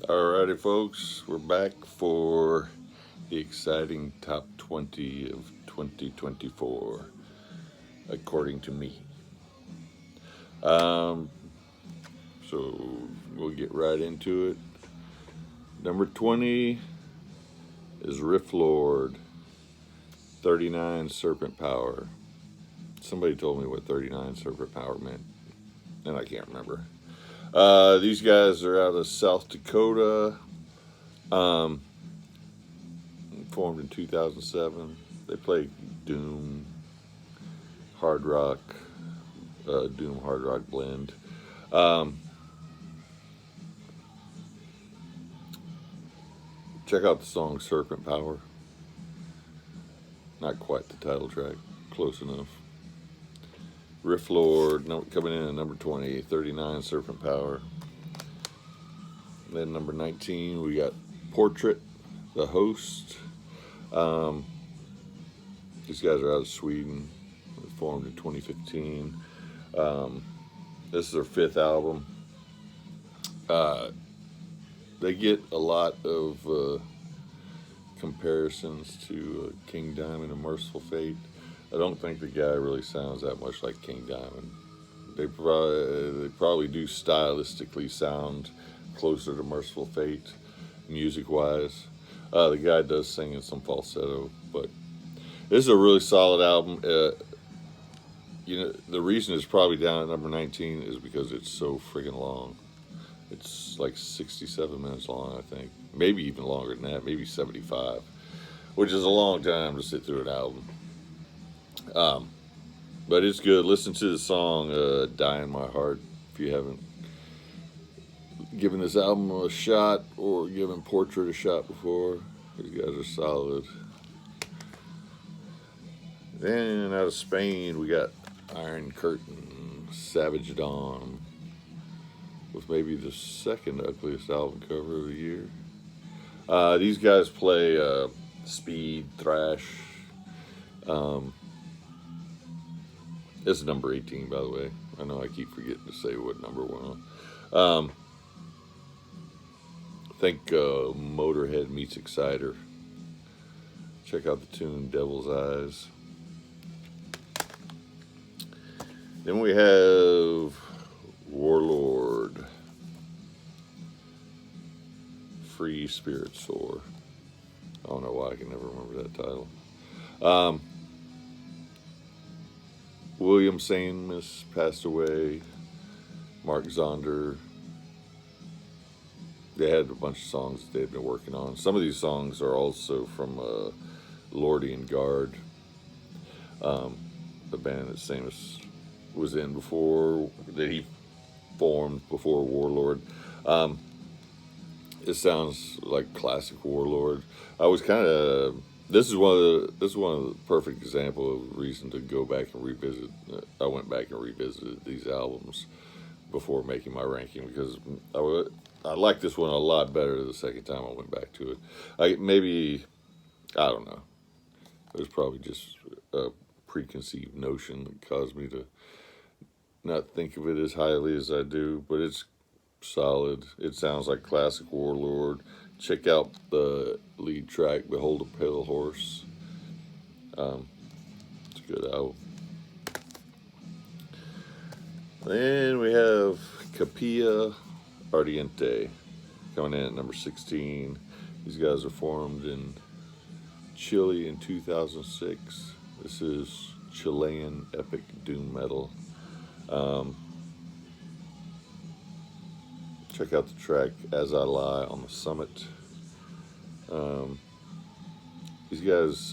Alrighty, folks, we're back for the exciting top 20 of 2024, according to me. Um, so we'll get right into it. Number 20 is Lord, 39 Serpent Power. Somebody told me what 39 Serpent Power meant, and I can't remember. These guys are out of South Dakota. Formed in 2007. They play Doom, hard rock, Doom hard rock blend. Check out the song Serpent Power. Not quite the title track, close enough. Lord, coming in at number 20, 39 Serpent Power. Then number 19, we got Portrait, the Host. These guys are out of Sweden. They formed in 2015. This is their fifth album. They get a lot of comparisons to King Diamond and Merciful Fate. I don't think the guy really sounds that much like King Diamond. They probably do stylistically sound closer to Merciful Fate, music-wise. The guy does sing in some falsetto, but this is a really solid album. The reason it's probably down at number 19 is because it's so friggin' long. It's like 67 minutes long, I think. Maybe even longer than that, maybe 75, which is a long time to sit through an album. But it's good. Listen to the song Die in My Heart if you haven't given this album a shot or given Portrait a shot before. These guys are solid. Then out of Spain, we got Iron Curtain, Savage Dawn, with maybe the second ugliest album cover of the year. These guys play speed, thrash. This is number 18, by the way. I know I keep forgetting to say what number we're on. Think Motorhead meets Exciter. Check out the tune Devil's Eyes. Then we have Warlord, Free Spirit Soar. I don't know why I can never remember that title. William Samus passed away. Mark Zonder. They had a bunch of songs that they've been working on. Some of these songs are also from Lordian Guard, the band that Samus was in before, that he formed before Warlord. It sounds like classic Warlord. I was kind of. This is one of the perfect example of reason to go back and revisit. I went back and revisited these albums before making my ranking because I liked this one a lot better the second time I went back to it. I don't know. It was probably just a preconceived notion that caused me to not think of it as highly as I do, but it's solid. It sounds like classic Warlord. Check out the lead track, Behold a Pale Horse. It's a good album. Then we have Capilla Ardiente coming in at number 16. These guys are formed in Chile in 2006. This is Chilean epic doom metal. Check out the track As I Lie on the Summit. These guys,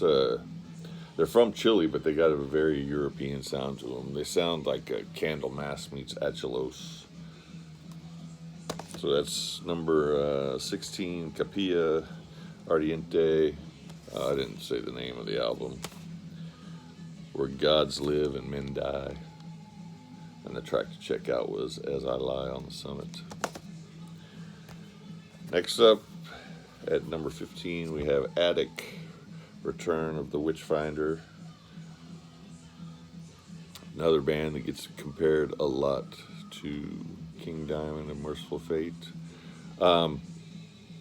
they're from Chile, but they got a very European sound to them. They sound like Candlemass meets Aulos. So that's number 16, Capilla Ardiente. I didn't say the name of the album. Where Gods Live and Men Die. And the track to check out was As I Lie on the Summit. Next up, at number 15, we have Attic, Return of the Witchfinder. Another band that gets compared a lot to King Diamond and Merciful Fate.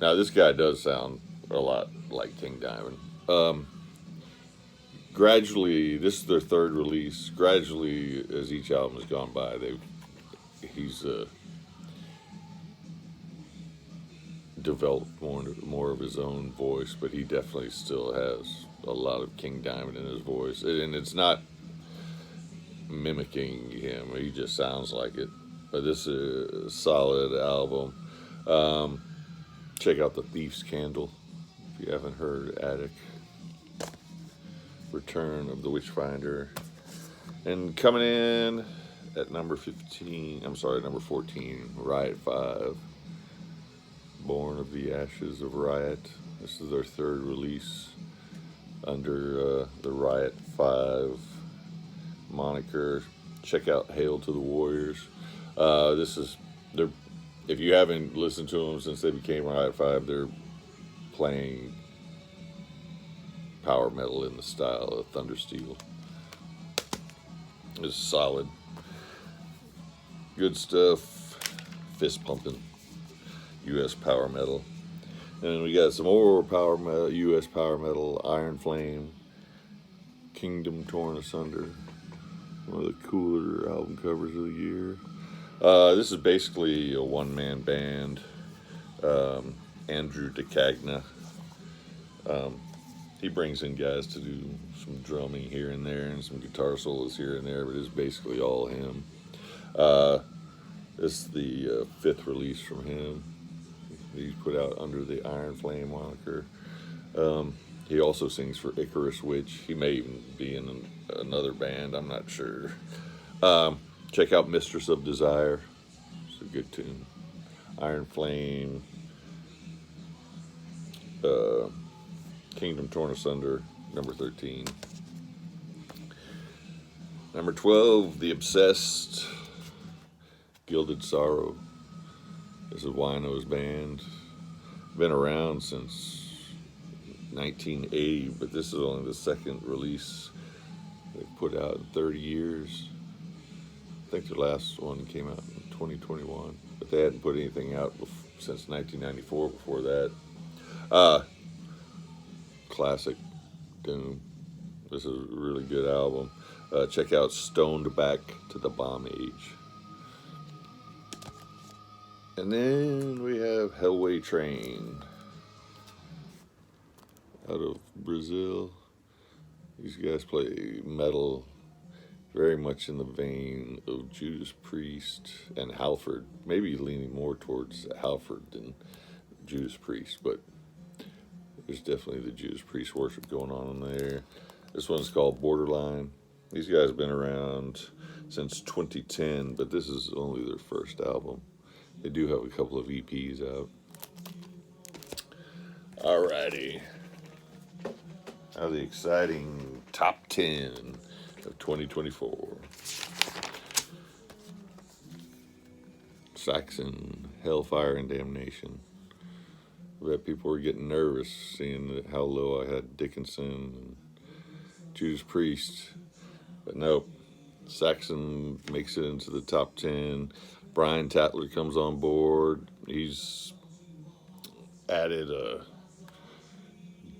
Now this guy does sound a lot like King Diamond. Gradually, this is their third release. Gradually, as each album has gone by, he's developed more of his own voice, but he definitely still has a lot of King Diamond in his voice, and it's not mimicking him. He just sounds like it. But this is a solid album. Check out The Thief's Candle if you haven't heard Attic. Return of the Witchfinder. And coming in at number 14, Riot 5. Born of the Ashes of Riot. This is their third release under the Riot 5 moniker. Check out Hail to the Warriors. If you haven't listened to them since they became Riot 5, they're playing power metal in the style of Thundersteel. It's solid. Good stuff. Fist pumping. U.S. power metal. And we got some more power metal, U.S. power metal, Iron Flame, Kingdom Torn Asunder. One of the cooler album covers of the year. This is basically a one-man band. Andrew DeCagna. He brings in guys to do some drumming here and there and some guitar solos here and there, but it's basically all him. This is the fifth release from him. He's put out under the Iron Flame moniker. He also sings for Icarus Witch. He may even be in another band. I'm not sure. Check out Mistress of Desire. It's a good tune. Iron Flame. Kingdom Torn Asunder, number 13. Number 12, The Obsessed. Gilded Sorrow. This is Wino's band. Been around since 1980, but this is only the second release they've put out in 30 years. I think their last one came out in 2021, but they hadn't put anything out since 1994 before that. Classic doom. This is a really good album. Check out Stoned Back to the Bomb Age. And then we have Hellway Train out of Brazil. These guys play metal very much in the vein of Judas Priest and Halford. Maybe leaning more towards Halford than Judas Priest, but there's definitely the Judas Priest worship going on in there. This one's called Borderline. These guys have been around since 2010, but this is only their first album. They do have a couple of EPs out. Alrighty. Now the exciting top 10 of 2024. Saxon, Hellfire and Damnation. I bet people were getting nervous seeing how low I had Dickinson and Judas Priest. But nope. Saxon makes it into the top 10. Brian Tatler comes on board. He's added a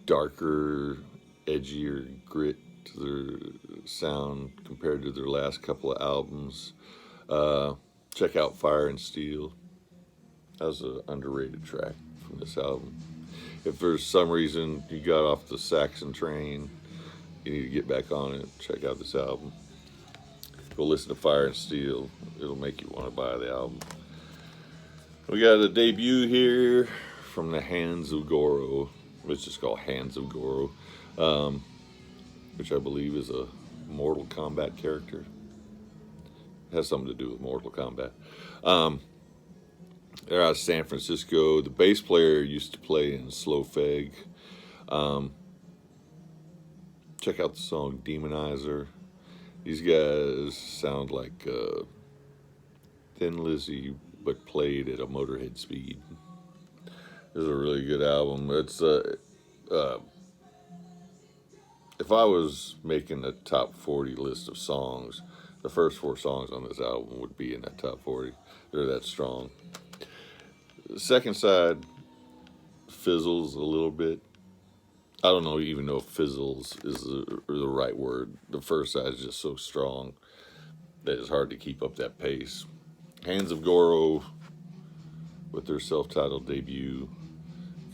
darker, edgier grit to their sound compared to their last couple of albums. Check out Fire and Steel. That was an underrated track from this album. If for some reason you got off the Saxon train, you need to get back on it. Check out this album. Go listen to Fire and Steel. It'll make you want to buy the album. We got a debut here from the Hands of Goro. It's just called Hands of Goro, which I believe is a Mortal Kombat character. It has something to do with Mortal Kombat. They're out of San Francisco. The bass player used to play in Slow Feg. Check out the song Demonizer. These guys sound like Thin Lizzy, but played at a Motorhead speed. This is a really good album. It's if I was making a top 40 list of songs, the first 4 songs on this album would be in that top 40. They're that strong. The second side fizzles a little bit. I don't know even know if fizzles is the right word. The first side is just so strong that it's hard to keep up that pace. Hands of Goro with their self-titled debut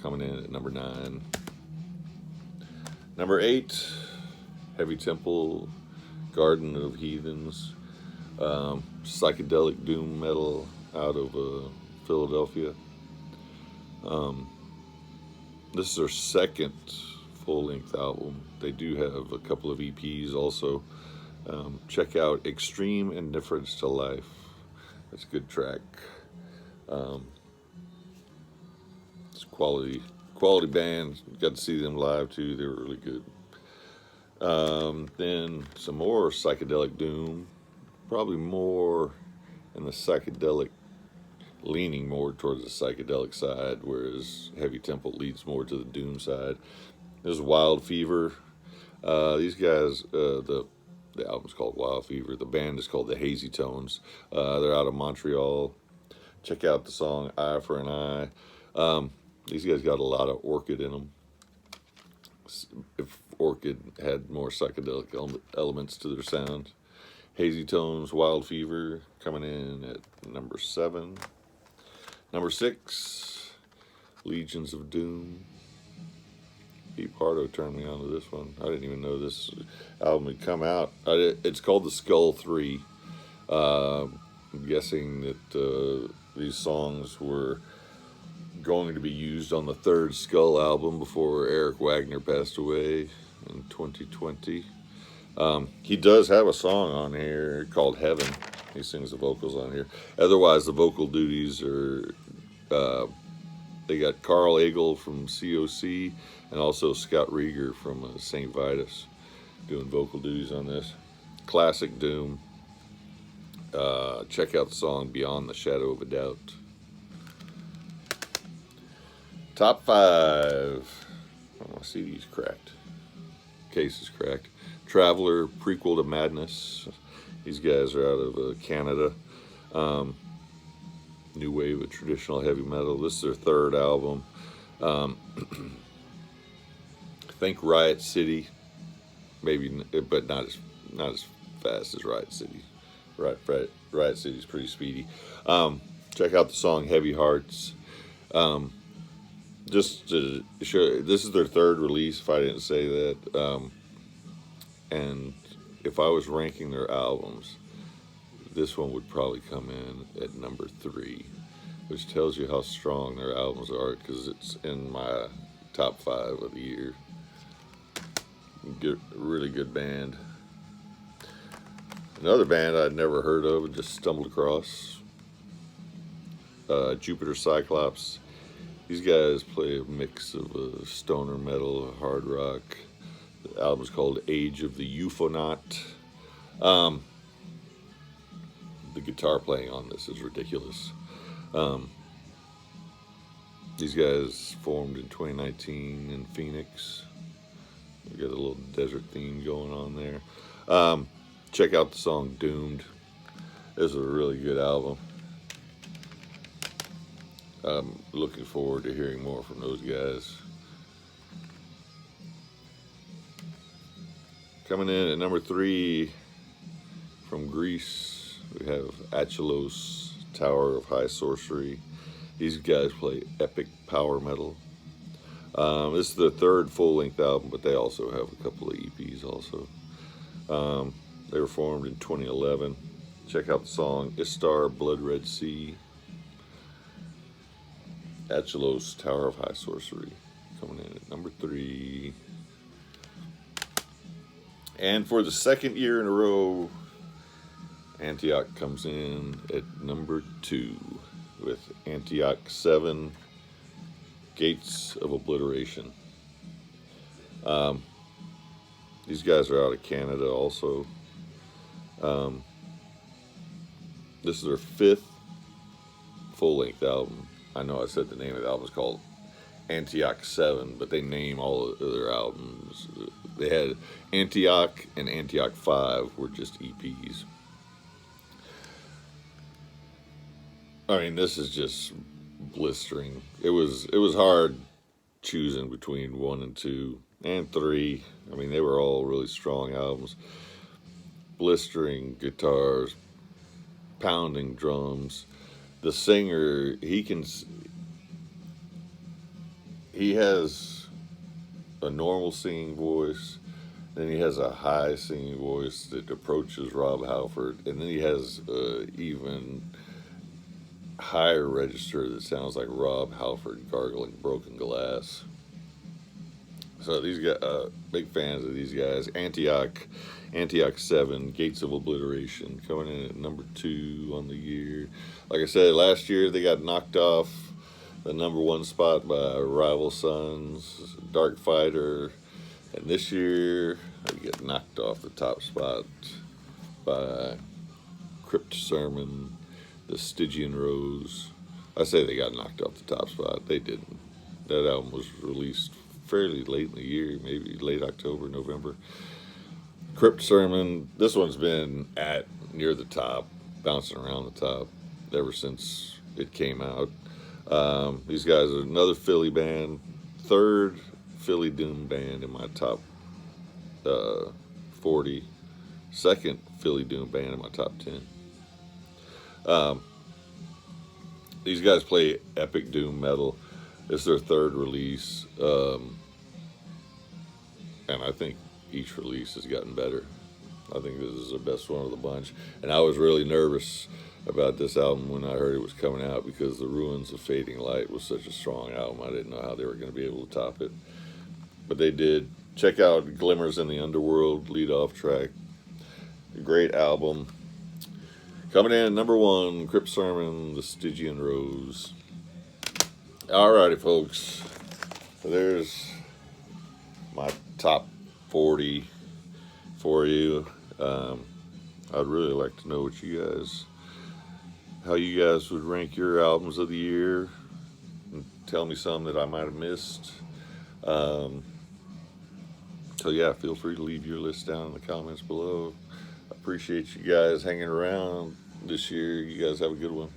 coming in at number 9. Number 8, Heavy Temple, Garden of Heathens, psychedelic doom metal out of Philadelphia. This is their second full-length album. They do have a couple of EPs also. Check out Extreme Indifference to Life. That's a good track. It's quality band. Got to see them live too. They were really good. Then some more psychedelic doom, probably more in the psychedelic, leaning more towards the psychedelic side, whereas Heavy Temple leads more to the doom side. There's Wild Fever. These guys, the album's called Wild Fever. The band is called the Hazy Tones. They're out of Montreal. Check out the song Eye for an Eye. These guys got a lot of Orchid in them. If Orchid had more psychedelic elements to their sound. Hazy Tones, Wild Fever, coming in at number 7. Number 6, Legions of Doom. Pete Pardo turned me on to this one. I didn't even know this album had come out. It's called The Skull 3. I'm guessing that these songs were going to be used on the third Skull album before Eric Wagner passed away in 2020. He does have a song on here called Heaven. He sings the vocals on here. Otherwise, the vocal duties are, they got Carl Agel from COC and also Scott Rieger from St. Vitus doing vocal duties on this. Classic doom. Check out the song Beyond the Shadow of a Doubt. Top 5. Oh, my CD's cracked. Case is cracked. Traveler, Prequel to Madness. These guys are out of Canada. New wave of traditional heavy metal. This is their third album. Think Riot City, maybe, but not as fast as Riot City. Riot City's pretty speedy. Check out the song Heavy Hearts. Just to show, this is their third release, if I didn't say that. And if I was ranking their albums, this one would probably come in at number 3, which tells you how strong their albums are, because it's in my top 5 of the year. Really good band. Another band I'd never heard of and just stumbled across, Jupiter Cyclops. These guys play a mix of stoner metal, hard rock. The album's called Age of the Euphonot. The guitar playing on this is ridiculous. These guys formed in 2019 in Phoenix. We got a little desert theme going on there. Check out the song Doomed. This is a really good album. I'm looking forward to hearing more from those guys. Coming in at number 3 from Greece, we have Aulos, Tower of High Sorcery. These guys play epic power metal. This is their third full-length album, but they also have a couple of EPs also. They were formed in 2011. Check out the song Istar, Blood Red Sea. Aulos, Tower of High Sorcery, coming in at number 3. And for the second year in a row, Antioch comes in at number 2 with Antioch 7, Gates of Obliteration. These guys are out of Canada also. This is their 5th full-length album. I know I said the name of the album is called Antioch 7, but they name all of their albums. They had Antioch and Antioch 5 were just EPs. I mean, this is just blistering. It was hard choosing between 1 and 2 and 3. I mean, they were all really strong albums. Blistering guitars, pounding drums. The singer, he has a normal singing voice, then he has a high singing voice that approaches Rob Halford, and then he has even higher register that sounds like Rob Halford gargling broken glass. So these guys, big fans of these guys. Antioch 7, Gates of Obliteration, coming in at number 2 on the year. Like I said, last year they got knocked off the number 1 spot by Rival Sons, Dark Fighter, and this year they get knocked off the top spot by Crypt Sermon, the Stygian Rose. I say they got knocked off the top spot. They didn't. That album was released fairly late in the year, maybe late October, November. Crypt Sermon, this one's been at near the top, bouncing around the top ever since it came out. These guys are another Philly band, 3rd Philly Doom band in my top 40, 2nd Philly Doom band in my top 10. These guys play epic doom metal. It's their 3rd release, and I think each release has gotten better. I think this is the best one of the bunch, and I was really nervous about this album when I heard it was coming out because The Ruins of Fading Light was such a strong album. I didn't know how they were going to be able to top it, but they did. Check out Glimmers in the Underworld, lead-off track. A great album. Coming in at number 1, Crypt Sermon, the Stygian Rose. Alrighty, folks. So there's my top 40 for you. I'd really like to know how you guys would rank your albums of the year. And tell me some that I might have missed. So yeah, feel free to leave your list down in the comments below. I appreciate you guys hanging around this year. You guys have a good one.